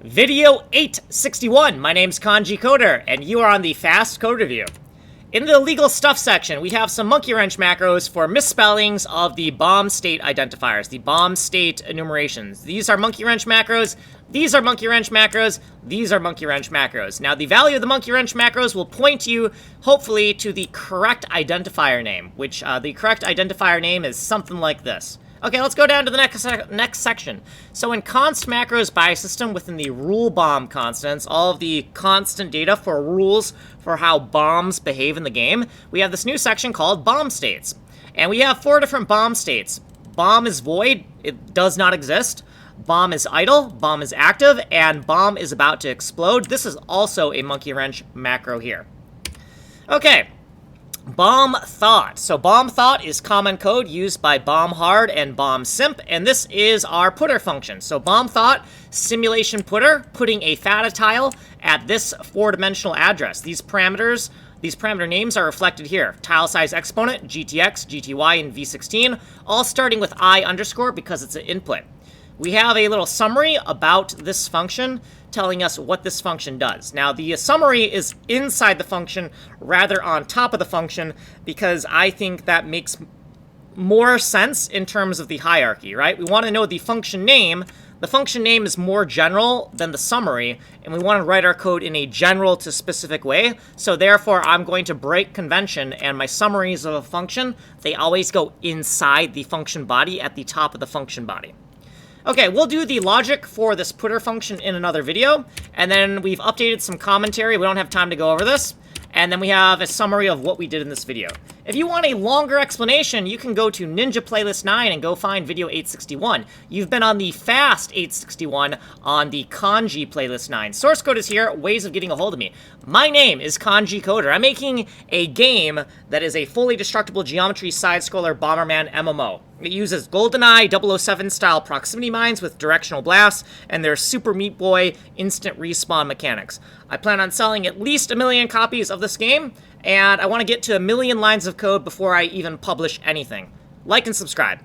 Video 861. My name's Kanji Coder, and you are on the Fast Code Review. In the legal stuff section, we have some monkey wrench macros for misspellings of the bomb state identifiers, the bomb state enumerations. These are monkey wrench macros. These are monkey wrench macros. These are monkey wrench macros. Now, the value of the monkey wrench macros will point you, hopefully, to the correct identifier name, which the correct identifier name is something like this. Okay, let's go down to the next section. So in const macros by system within the rule bomb constants, all of the constant data for rules for how bombs behave in the game, we have this new section called bomb states. And we have 4 different bomb states. Bomb is void, it does not exist. Bomb is idle, bomb is active, and bomb is about to explode. This is also a monkey wrench macro here. Okay. BOMTHOT. So BOMTHOT is common code used by BOMHARD and BOMSIMP, and this is our putter function. So BOMTHOT, simulation putter, putting a Fada tile at this 4-dimensional address. These parameter names are reflected here. Tile size exponent, GTX, GTY, and V16, all starting with I underscore because it's an input. We have a little summary about this function telling us what this function does. Now, the summary is inside the function rather on top of the function because I think that makes more sense in terms of the hierarchy, right? We want to know the function name. The function name is more general than the summary, and we want to write our code in a general to specific way. So therefore, I'm going to break convention, and my summaries of a function, they always go inside the function body at the top of the function body. Okay, we'll do the logic for this putter function in another video, and then we've updated some commentary. We don't have time to go over this. And then we have a summary of what we did in this video. If you want a longer explanation, you can go to Ninja Playlist 9 and go find video 861. You've been on the Fast 861 on the Kanji Playlist 9. Source code is here, ways of getting a hold of me. My name is Kanji Coder. I'm making a game that is a fully destructible geometry side-scroller Bomberman MMO. It uses GoldenEye 007 style proximity mines with directional blasts, and their Super Meat Boy instant respawn mechanics. I plan on selling at least 1 million copies of this game, and I want to get to 1 million lines of code before I even publish anything. Like and subscribe.